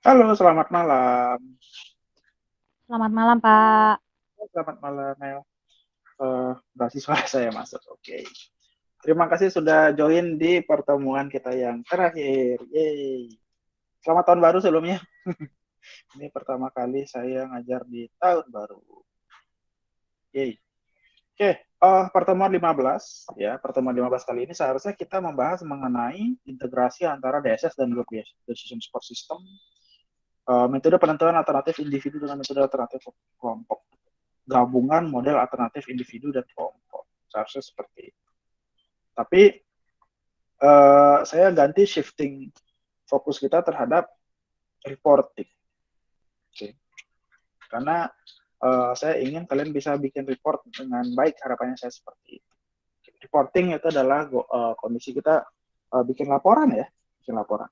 Halo, selamat malam. Selamat malam, Pak. Selamat malam, Mel. Berarti suara saya masuk. Oke. Terima kasih sudah join di pertemuan kita yang terakhir. Yeay. Selamat tahun baru sebelumnya. Ini pertama kali saya ngajar di tahun baru. Yeay. Oke, pertemuan 15 ya. Pertemuan 15 kali ini seharusnya kita membahas mengenai integrasi antara DSS dan Group Decision Support System, metode penentuan alternatif individu dengan metode alternatif kelompok, gabungan model alternatif individu dan kelompok. Seharusnya seperti itu. Tapi saya ganti shifting fokus kita terhadap reporting. Okay. Karena saya ingin kalian bisa bikin report dengan baik, harapannya saya seperti itu. Reporting itu adalah kondisi kita bikin laporan ya, bikin laporan.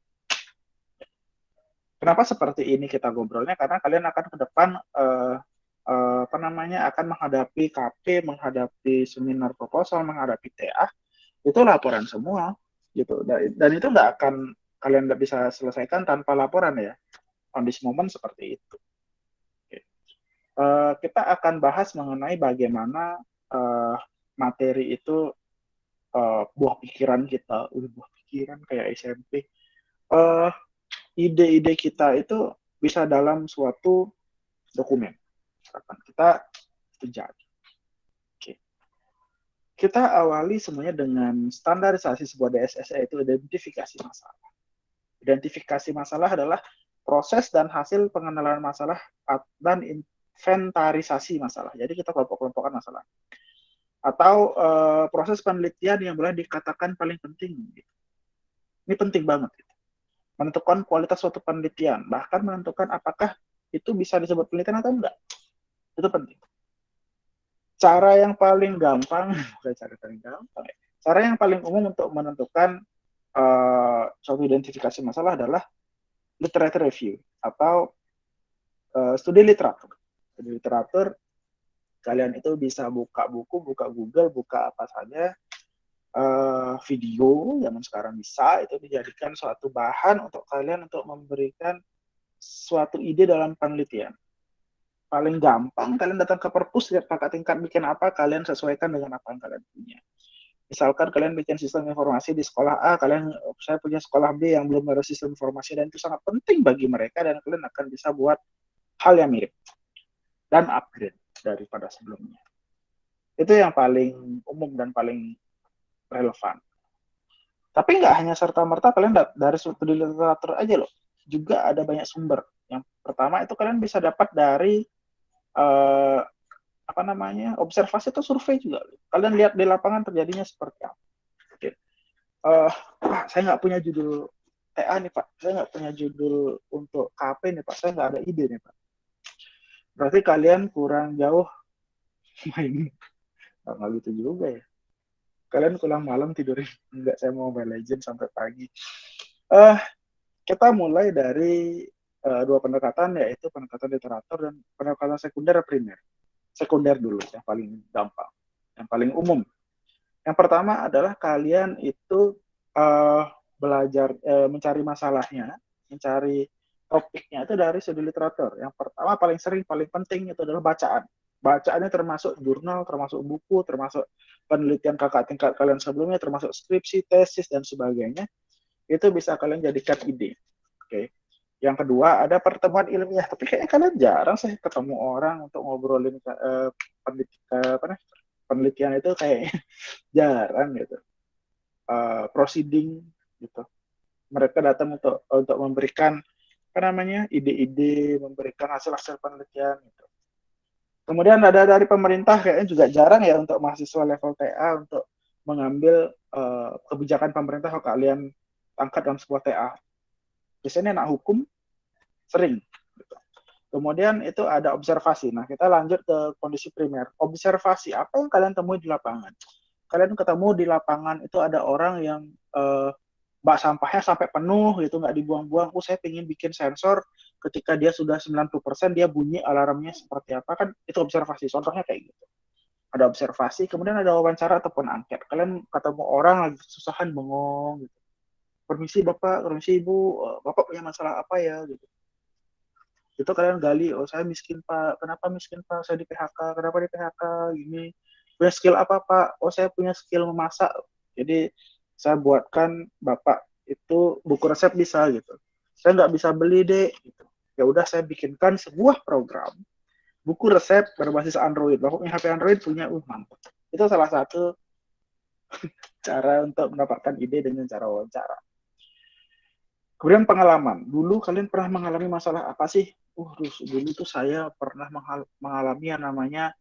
Kenapa seperti ini kita ngobrolnya? Karena kalian akan ke depan apa namanya akan menghadapi KP, menghadapi seminar proposal, menghadapi TA, itu laporan semua gitu. Dan itu nggak akan kalian nggak bisa selesaikan tanpa laporan ya. On this moment seperti itu. Oke. Kita akan bahas mengenai bagaimana materi itu buah pikiran kita, buah pikiran kayak SMP. Uh, Ide-ide kita itu bisa dalam suatu dokumen. Misalkan kita itu jadi. Oke. Kita awali semuanya dengan standarisasi sebuah DSS, yaitu identifikasi masalah. Identifikasi masalah adalah proses dan hasil pengenalan masalah dan inventarisasi masalah. Jadi kita kelompok-kelompokkan masalah. Atau proses penelitian yang boleh dikatakan paling penting. Ini penting banget. Menentukan kualitas suatu penelitian, bahkan menentukan apakah itu bisa disebut penelitian atau enggak. Itu penting. Cara yang paling gampang, cara yang paling umum untuk menentukan suatu identifikasi masalah adalah literature review atau studi literatur. Studi literatur, kalian itu bisa buka buku, buka Google, buka apa saja, video zaman sekarang bisa itu dijadikan suatu bahan untuk kalian untuk memberikan suatu ide dalam penelitian. Paling gampang kalian datang ke perpus, lihat kakak tingkat bikin apa, kalian sesuaikan dengan apa yang kalian punya. Misalkan kalian bikin sistem informasi di sekolah A, saya punya sekolah B yang belum ada sistem informasi dan itu sangat penting bagi mereka dan kalian akan bisa buat hal yang mirip dan upgrade daripada sebelumnya. Itu yang paling umum dan paling relevan. Tapi nggak hanya serta-merta kalian dari studi literatur aja loh. Juga ada banyak sumber. Yang pertama itu kalian bisa dapat dari eh, apa namanya observasi atau survei juga. Kalian lihat di lapangan terjadinya seperti apa. Oke. Pak, saya nggak punya judul TA nih Pak. Saya nggak punya judul untuk KP nih Pak. Saya nggak ada ide nih Pak. Berarti kalian kurang jauh main. Nggak gitu juga ya. Kalian pulang malam tidurin. Enggak, saya mau Mobile Legends sampai pagi. Uh, kita mulai dari dua pendekatan, yaitu pendekatan literatur dan pendekatan sekunder primer. Sekunder dulu, yang paling gampang. Yang paling umum. Yang pertama adalah kalian itu belajar mencari masalahnya, mencari topiknya itu dari studi literatur. Yang pertama paling sering, paling penting itu adalah bacaan. Bacaannya termasuk jurnal, termasuk buku, termasuk penelitian kakak tingkat kalian sebelumnya, termasuk skripsi, tesis, dan sebagainya. Itu bisa kalian jadikan ide. Oke. Yang kedua ada pertemuan ilmiah, tapi kayaknya kalian jarang sih ketemu orang untuk ngobrolin penelitian itu kayaknya jarang gitu. Proceeding gitu. Mereka datang untuk memberikan apa namanya ide-ide, memberikan hasil-hasil penelitian gitu. Kemudian ada dari pemerintah kayaknya juga jarang ya untuk mahasiswa level TA untuk mengambil kebijakan pemerintah kalau kalian angkat dalam sebuah TA. Biasanya anak hukum sering. Gitu. Kemudian itu ada observasi. Nah, kita lanjut ke kondisi primer. Observasi, apa yang kalian temui di lapangan? Kalian ketemu di lapangan itu ada orang yang bak sampahnya sampai penuh gitu, nggak dibuang-buang. Saya pengen bikin sensor ketika dia sudah 90% dia bunyi alarmnya seperti apa, kan itu observasi. Contohnya kayak gitu. Ada observasi, kemudian ada wawancara ataupun angket. Kalian ketemu orang lagi kesusahan bengong gitu. Permisi Bapak, permisi Ibu, Bapak punya masalah apa ya gitu. Itu kalian gali, oh saya miskin Pak, kenapa miskin Pak? Saya di PHK, kenapa di PHK? Gini, punya skill apa Pak? Oh saya punya skill memasak. Jadi saya buatkan Bapak itu buku resep bisa gitu. Saya nggak bisa beli deh. Gitu. Ya udah saya bikinkan sebuah program buku resep berbasis Android. Bapak punya HP Android punya, mantap. Itu salah satu cara untuk mendapatkan ide dengan cara wawancara. Kemudian pengalaman. Dulu kalian pernah mengalami masalah apa sih? Dulu tuh saya pernah mengalami yang namanya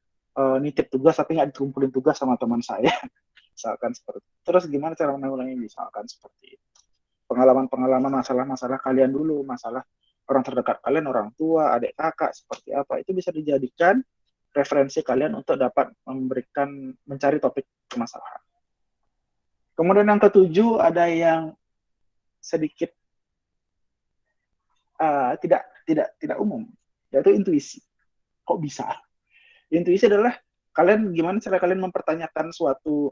nitip tugas tapi nggak dikumpulin tugas sama teman saya. Misalkan seperti itu. Terus gimana cara menanggulangi? Misalkan seperti itu. Pengalaman-pengalaman masalah-masalah kalian dulu, masalah orang terdekat kalian, orang tua, adik kakak, seperti apa. Itu bisa dijadikan referensi kalian untuk dapat mencari topik permasalahan. Kemudian yang ketujuh ada yang sedikit tidak umum, yaitu intuisi. Kok bisa? Intuisi adalah gimana cara kalian mempertanyakan suatu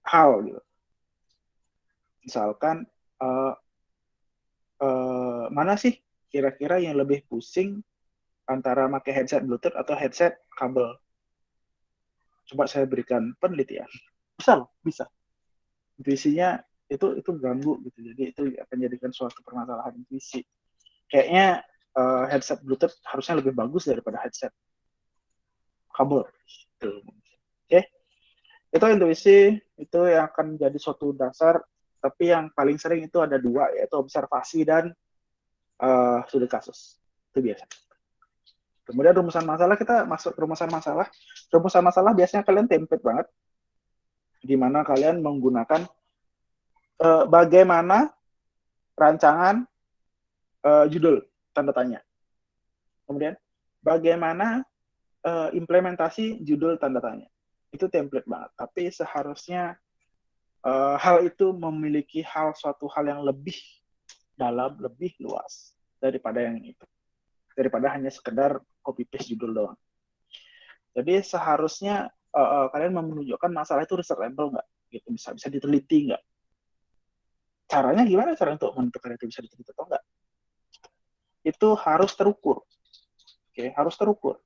hal gitu. Misalkan mana sih kira-kira yang lebih pusing antara pakai headset Bluetooth atau headset kabel? Coba saya berikan penelitian. Bisa loh, bisa. Intuisinya itu ganggu gitu. Jadi itu akan jadikan suatu permasalahan intuisi. Kayaknya headset Bluetooth harusnya lebih bagus daripada headset kabel. Oke, itu intuisi, itu yang akan menjadi suatu dasar. Tapi yang paling sering itu ada dua, yaitu observasi dan studi kasus. Itu biasa. Kemudian rumusan masalah, kita masuk ke rumusan masalah. Rumusan masalah biasanya kalian template banget, di mana kalian menggunakan bagaimana rancangan judul tanda tanya. Kemudian bagaimana implementasi judul tanda tanya. Itu template banget. Tapi seharusnya hal itu memiliki suatu hal yang lebih dalam, lebih luas daripada yang itu. Daripada hanya sekedar copy paste judul doang. Jadi seharusnya kalian menunjukkan masalah itu researchable nggak? Gitu, bisa diteliti nggak? Caranya gimana cara untuk menentukan itu bisa diteliti atau nggak? Itu harus terukur. Oke, harus terukur.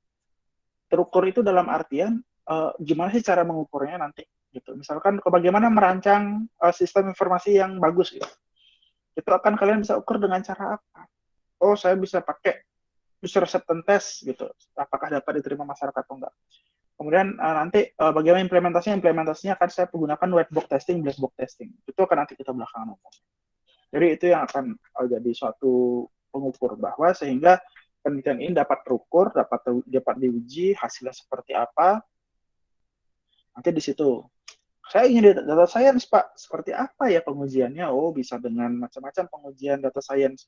Terukur itu dalam artian gimana sih cara mengukurnya nanti? Gitu. Misalkan bagaimana merancang sistem informasi yang bagus gitu. Itu akan kalian bisa ukur dengan cara apa? Oh, saya bisa pakai user acceptance test gitu. Apakah dapat diterima masyarakat atau enggak? Kemudian nanti bagaimana implementasinya akan saya menggunakan white box testing, black box testing. Itu akan nanti kita belakangan ngomong. Jadi itu yang akan jadi suatu pengukur bahwa sehingga penelitian ini dapat terukur, dapat diuji hasilnya seperti apa. Nanti di situ saya ingin data science Pak, seperti apa ya pengujiannya? Oh, bisa dengan macam-macam pengujian data science.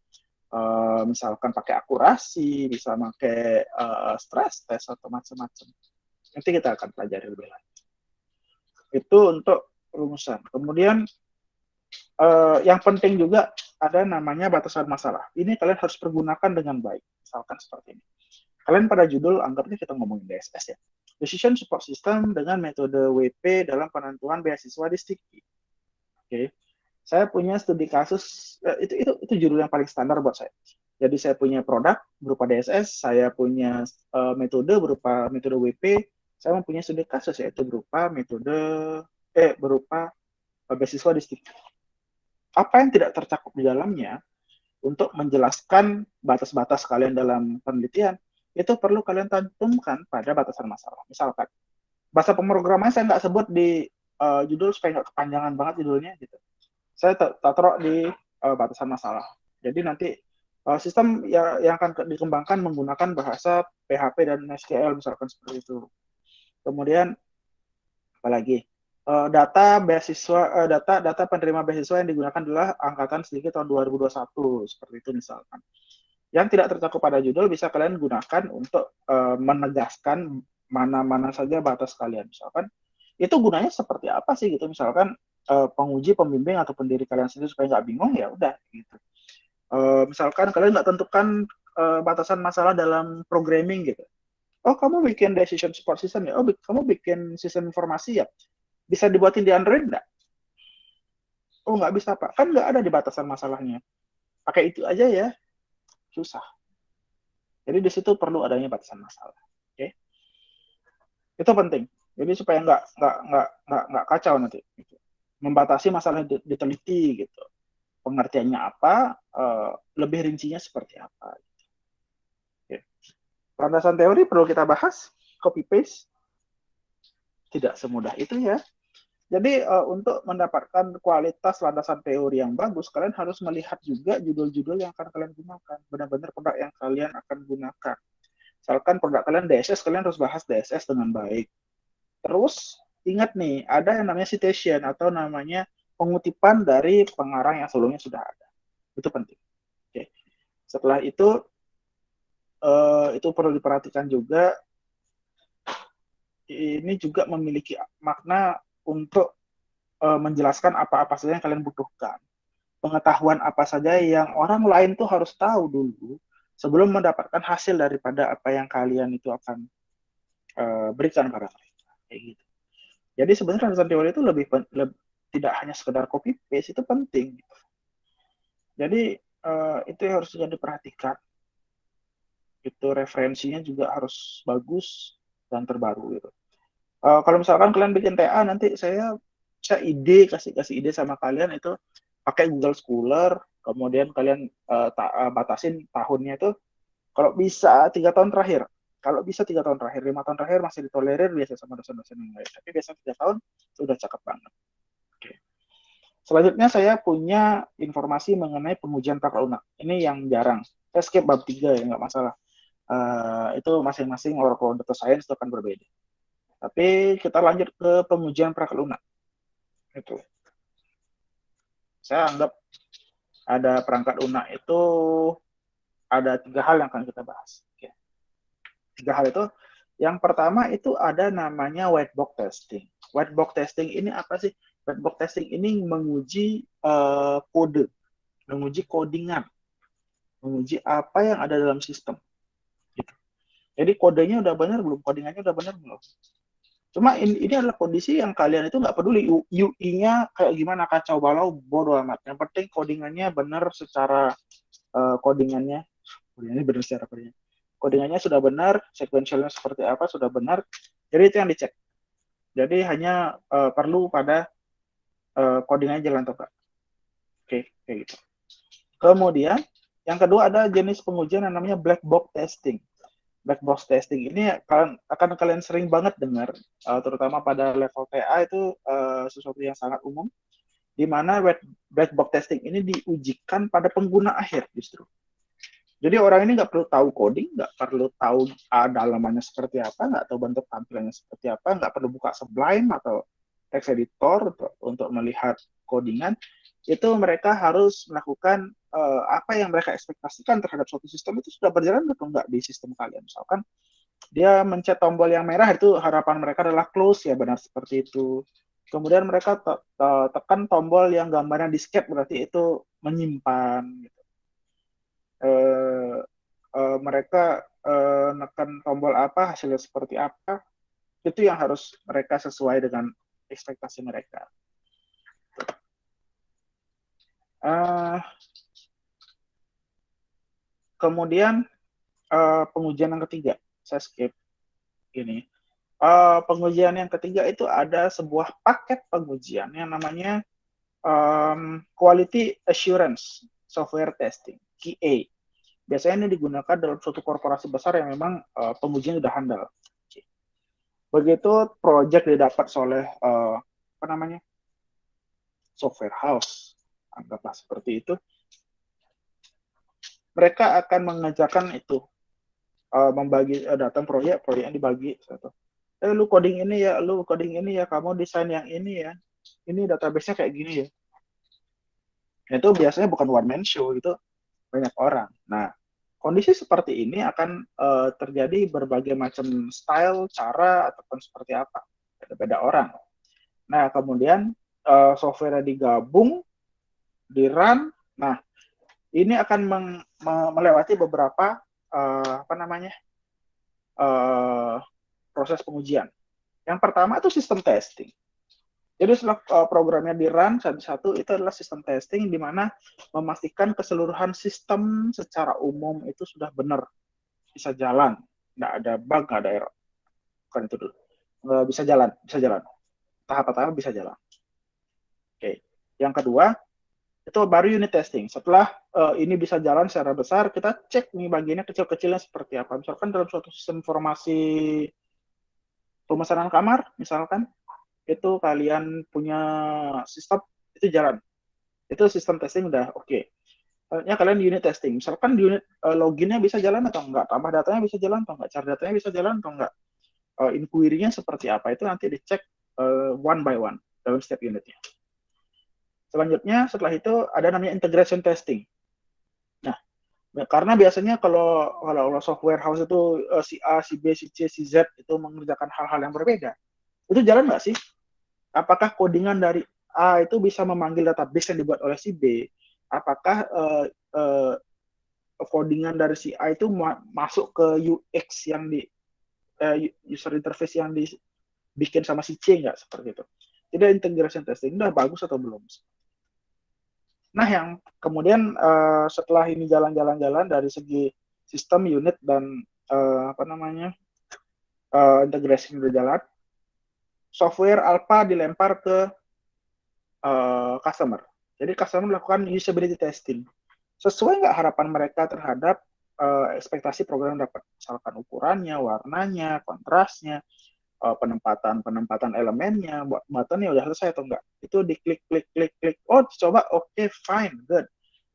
Misalkan pakai akurasi, bisa pakai stress test atau macam-macam. Nanti kita akan pelajari lebih lanjut. Itu untuk rumusan. Kemudian yang penting juga ada namanya batasan masalah. Ini kalian harus pergunakan dengan baik. Misalkan seperti ini. Kalian pada judul anggapnya kita ngomongin DSS ya. Decision Support System dengan metode WP dalam penentuan beasiswa di Sticky. Oke. Saya punya studi kasus, itu judul yang paling standar buat saya. Jadi saya punya produk berupa DSS, saya punya metode berupa metode WP, saya mempunyai studi kasus yaitu berupa beasiswa di Sticky. Apa yang tidak tercakup di dalamnya untuk menjelaskan batas-batas kalian dalam penelitian, itu perlu kalian cantumkan pada batasan masalah. Misalkan, bahasa pemrograman saya nggak sebut di judul supaya nggak kepanjangan banget judulnya gitu. Saya taruh di batasan masalah. Jadi nanti sistem yang akan dikembangkan menggunakan bahasa PHP dan SQL misalkan seperti itu. Kemudian apalagi data penerima beasiswa yang digunakan adalah angkatan sedikit tahun 2021 seperti itu misalkan. Yang tidak tercakup pada judul bisa kalian gunakan untuk menegaskan mana-mana saja batas kalian. Misalkan itu gunanya seperti apa sih gitu. Misalkan penguji, pembimbing atau pendiri kalian sendiri supaya nggak bingung ya udah gitu. Misalkan kalian nggak tentukan batasan masalah dalam programming gitu. Oh, kamu bikin decision support system ya? Oh, kamu bikin sistem informasi ya? Bisa dibuatin di Android nggak? Oh, nggak bisa, Pak. Kan nggak ada di batasan masalahnya. Pakai itu aja ya. Susah. Jadi di situ perlu adanya batasan masalah. Oke, itu penting. Jadi supaya nggak kacau nanti. Gitu. Membatasi masalah diteliti gitu. Pengertiannya apa, lebih rincinya seperti apa. Oke. Landasan teori perlu kita bahas, copy paste tidak semudah itu ya. Jadi untuk mendapatkan kualitas landasan teori yang bagus, kalian harus melihat juga judul-judul yang akan kalian gunakan. Benar-benar produk yang kalian akan gunakan. Misalkan produk kalian DSS, kalian harus bahas DSS dengan baik. Terus ingat nih, ada yang namanya citation atau namanya pengutipan dari pengarang yang sebelumnya sudah ada. Itu penting. Oke. Setelah itu perlu diperhatikan juga. Ini juga memiliki makna untuk menjelaskan apa-apa saja yang kalian butuhkan. Pengetahuan apa saja yang orang lain tuh harus tahu dulu sebelum mendapatkan hasil daripada apa yang kalian itu akan berikan pada mereka. Kayak gitu. Jadi sebenarnya landasan teori itu lebih tidak hanya sekedar copy paste, itu penting. Jadi itu yang harus juga diperhatikan. Itu referensinya juga harus bagus dan terbaru gitu. Kalau misalkan kalian bikin TA, nanti saya kasih ide sama kalian itu pakai Google Scholar, kemudian kalian batasin tahunnya itu kalau bisa 3 tahun terakhir. Kalau bisa 3 tahun terakhir, 5 tahun terakhir masih ditolerir biasa sama dosen-dosen yang lain. Tapi biasanya 3 tahun sudah cakep banget. Oke. Selanjutnya saya punya informasi mengenai pengujian praktek lunak. Ini yang jarang. Saya skip bab 3 ya, nggak masalah. Itu masing-masing Oracle Data Science itu akan berbeda. Tapi kita lanjut ke pengujian praktek lunak. Itu. Saya anggap ada perangkat lunak itu ada 3 hal yang akan kita bahas. Oke. 3 hal itu, yang pertama itu ada namanya white box testing. White box testing ini apa sih? White box testing ini menguji kode, menguji codingan, menguji apa yang ada dalam sistem. Gitu. Jadi kodenya udah benar belum? Codingannya udah benar belum? Cuma ini adalah kondisi yang kalian itu nggak peduli UI-nya kayak gimana, kacau balau, bodo amat. Yang penting codingannya benar secara codingannya benar secara codingannya sudah benar, sequentialnya seperti apa sudah benar. Jadi itu yang dicek. Jadi hanya perlu pada codingannya jalan atau enggak. Oke, kayak gitu. Kemudian yang kedua ada jenis pengujian yang namanya black box testing. Black box testing ini akan kalian sering banget dengar, terutama pada level TA itu sesuatu yang sangat umum, di mana black box testing ini diujikan pada pengguna akhir justru. Jadi orang ini nggak perlu tahu coding, nggak perlu tahu dalamannya seperti apa, nggak tahu bentuk tampilannya seperti apa, nggak perlu buka Sublime atau text editor untuk melihat codingan. Itu mereka harus melakukan apa yang mereka ekspektasikan terhadap suatu sistem itu sudah berjalan atau enggak di sistem kalian. Misalkan dia mencet tombol yang merah, itu harapan mereka adalah close, ya benar seperti itu. Kemudian mereka tekan tombol yang gambarnya disket, berarti itu menyimpan. Gitu. Mereka nekan tombol apa, hasilnya seperti apa, itu yang harus mereka sesuai dengan ekspektasi mereka. Kemudian pengujian yang ketiga, saya skip ini. Pengujian yang ketiga itu ada sebuah paket pengujian yang namanya Quality Assurance Software Testing, QA. Biasanya ini digunakan dalam suatu korporasi besar yang memang pengujian sudah handal. Begitu project didapat oleh software house, anggaplah seperti itu, mereka akan mengerjakan itu, membagi datang proyek yang dibagi satu. Lu coding ini ya, lu coding ini ya, kamu desain yang ini ya, ini database-nya kayak gini ya. Itu biasanya bukan one man show, itu banyak orang. Nah, kondisi seperti ini akan terjadi berbagai macam style, cara, ataupun seperti apa. Beda-beda orang. Nah, kemudian software digabung, di-run. Nah, ini akan melewati beberapa proses pengujian. Yang pertama itu sistem testing. Jadi setelah programnya di-run satu-satu, itu adalah sistem testing di mana memastikan keseluruhan sistem secara umum itu sudah benar bisa jalan, nggak ada bug, nggak ada error. Bukan itu dulu. Bisa jalan, bisa jalan. Tahap pertama bisa jalan. Oke. Yang kedua, itu baru unit testing. Setelah ini bisa jalan secara besar, kita cek nih bagiannya kecil-kecilnya seperti apa. Misalkan dalam suatu sistem informasi pemesanan kamar, misalkan, itu kalian punya sistem, itu jalan. Itu sistem testing udah oke. Okay. Kalian unit testing. Misalkan unit loginnya bisa jalan atau enggak, tambah datanya bisa jalan atau enggak, cari datanya bisa jalan atau enggak, inquiry-nya seperti apa, itu nanti dicek one by one dalam setiap unitnya. Selanjutnya, setelah itu ada namanya integration testing. Nah, karena biasanya kalau software house itu si A, si B, si C, si Z itu mengerjakan hal-hal yang berbeda, itu jalan nggak sih? Apakah codingan dari A itu bisa memanggil database yang dibuat oleh si B? Apakah codingan dari si A itu masuk ke UX yang di user interface yang dibikin sama si C nggak, seperti itu? Jadi integration testing udah bagus atau belum? Nah, yang kemudian setelah ini jalan-jalan dari segi sistem, unit, dan integrasi udah jalan, software alpha dilempar ke customer. Jadi customer melakukan usability testing. Sesuai nggak harapan mereka terhadap ekspektasi program dapat, misalkan ukurannya, warnanya, kontrasnya, penempatan elemennya, buttonnya udah selesai atau enggak. Itu diklik, klik. Oh, coba, oke, fine, good.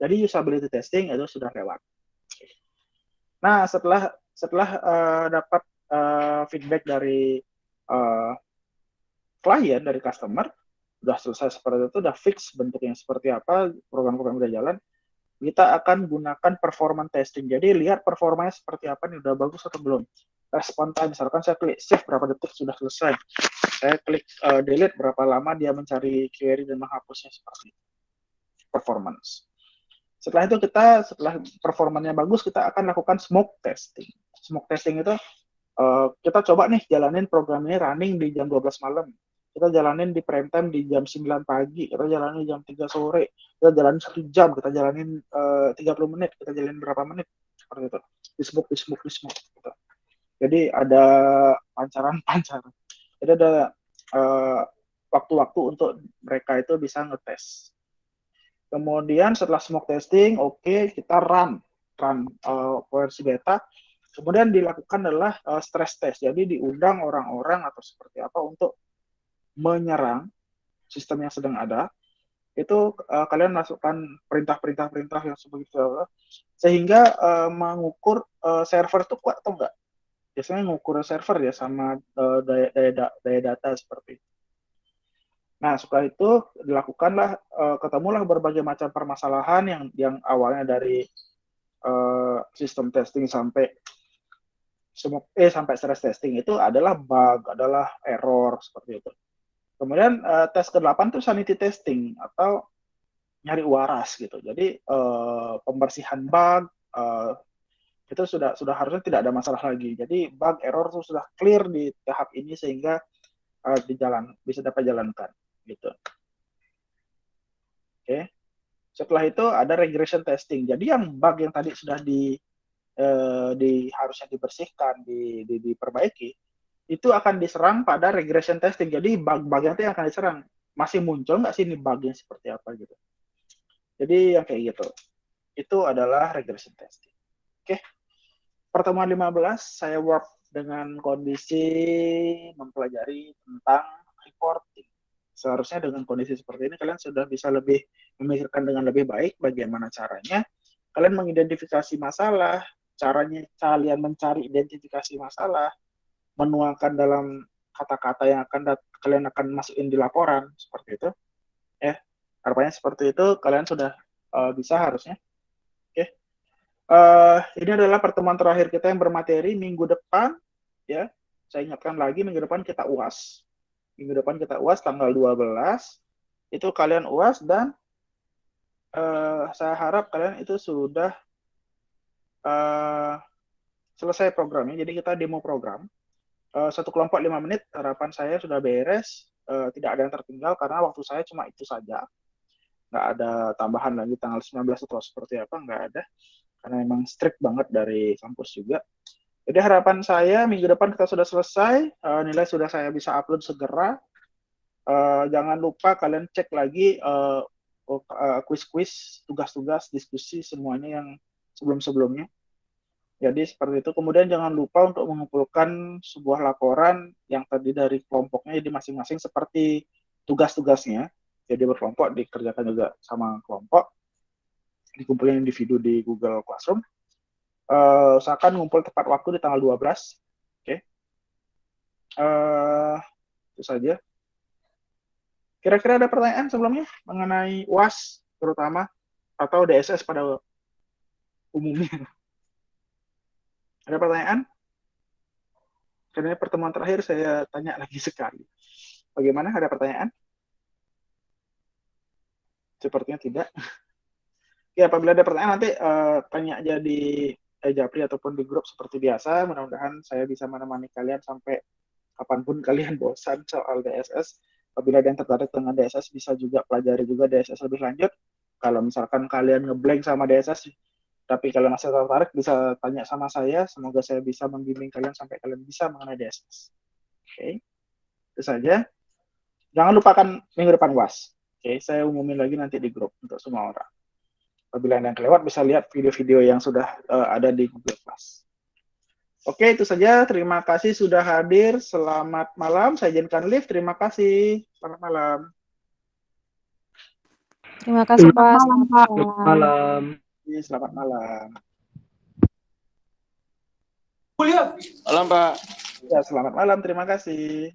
Jadi usability testing itu sudah lewat. Nah, setelah dapat feedback dari klien, dari customer, udah selesai seperti itu, udah fix bentuknya seperti apa, program-program udah jalan, kita akan gunakan performance testing. Jadi lihat performanya seperti apa nih, udah bagus atau belum. Respon time, misalkan saya klik save berapa detik sudah selesai. Saya klik delete berapa lama dia mencari query dan menghapusnya, seperti itu. Performance. Setelah itu setelah performanya bagus, kita akan lakukan smoke testing. Smoke testing itu kita coba nih jalanin program ini running di jam 12 malam. Kita jalanin di prime time di jam 9 pagi, kita jalanin di jam 3 sore, kita jalanin 1 jam, kita jalanin 30 menit, kita jalanin berapa menit, seperti itu. Di smoke. Gitu. Jadi ada pancaran. Jadi ada waktu-waktu untuk mereka itu bisa ngetes. Kemudian setelah smoke testing, kita run versi beta. Kemudian dilakukan adalah stress test. Jadi diundang orang-orang atau seperti apa untuk menyerang sistem yang sedang ada. Itu kalian masukkan perintah yang seperti itu, sehingga mengukur server itu kuat atau enggak. Biasanya mengukur server ya sama daya data seperti itu. Nah, setelah itu dilakukanlah, ketemulah berbagai macam permasalahan yang awalnya dari sistem testing sampai stress testing itu adalah bug, adalah error, seperti itu. Kemudian tes ke-8 itu sanity testing atau nyari waras gitu. Jadi pembersihan bug itu sudah harusnya tidak ada masalah lagi. Jadi bug error itu sudah clear di tahap ini sehingga bisa dapat jalankan gitu. Oke. Setelah itu ada regression testing. Jadi yang bug yang tadi sudah harusnya dibersihkan, diperbaiki, itu akan diserang pada regression testing. Jadi bug-bug yang itu akan diserang. Masih muncul nggak sih ini bugnya seperti apa gitu. Jadi yang kayak gitu. Itu adalah regression testing. Oke. Pertemuan 15 saya work dengan kondisi mempelajari tentang reporting. Seharusnya dengan kondisi seperti ini kalian sudah bisa lebih memikirkan dengan lebih baik bagaimana caranya kalian mengidentifikasi masalah, caranya kalian mencari identifikasi masalah, menuangkan dalam kata-kata yang kalian akan masukin di laporan, seperti itu. Harapannya seperti itu, kalian sudah bisa harusnya. Oke. Ini adalah pertemuan terakhir kita yang bermateri. Minggu depan, ya, saya ingatkan lagi, minggu depan kita UAS. Minggu depan kita UAS tanggal 12. Itu kalian UAS dan saya harap kalian itu sudah selesai programnya. Jadi kita demo program. Satu kelompok 5 menit, harapan saya sudah beres. Tidak ada yang tertinggal karena waktu saya cuma itu saja. Nggak ada tambahan lagi tanggal 19 atau seperti apa, nggak ada. karena memang strict banget dari kampus juga. Jadi harapan saya minggu depan kita sudah selesai, nilai sudah saya bisa upload segera. Jangan lupa kalian cek lagi quiz-quiz, tugas-tugas, diskusi semuanya yang sebelum-sebelumnya. Jadi seperti itu. Kemudian jangan lupa untuk mengumpulkan sebuah laporan yang terdiri dari kelompoknya jadi masing-masing seperti tugas-tugasnya. Jadi berkelompok dikerjakan juga sama kelompok, dikumpulin individu di Google Classroom. Usahakan ngumpul tepat waktu di tanggal 12. Oke. Itu saja. Kira-kira ada pertanyaan sebelumnya mengenai UAS terutama atau DSS pada umumnya? Ada pertanyaan? Karena pertemuan terakhir saya tanya lagi sekali. Bagaimana? Ada pertanyaan? Sepertinya tidak. Ya, apabila ada pertanyaan nanti tanya aja di Japri ataupun di grup seperti biasa. Mudah-mudahan saya bisa menemani kalian sampai kapanpun kalian bosan soal DSS. Apabila ada yang tertarik dengan DSS, bisa juga pelajari juga DSS lebih lanjut. Kalau misalkan kalian ngeblank sama DSS, tapi kalau masih tertarik bisa tanya sama saya. Semoga saya bisa membimbing kalian sampai kalian bisa mengenai DSS. Oke, itu saja. Jangan lupakan minggu depan UAS. Oke, saya umumin lagi nanti di grup untuk semua orang. Apabila ada yang kelewat bisa lihat video-video yang sudah ada di Google Class. Oke, itu saja. Terima kasih sudah hadir. Selamat malam. Saya izinkan live. Terima kasih. Selamat malam. Terima kasih, Pak. Malam, Pak. Selamat malam. Malam. Selamat malam. Malam, Pak. Ya, selamat malam. Terima kasih.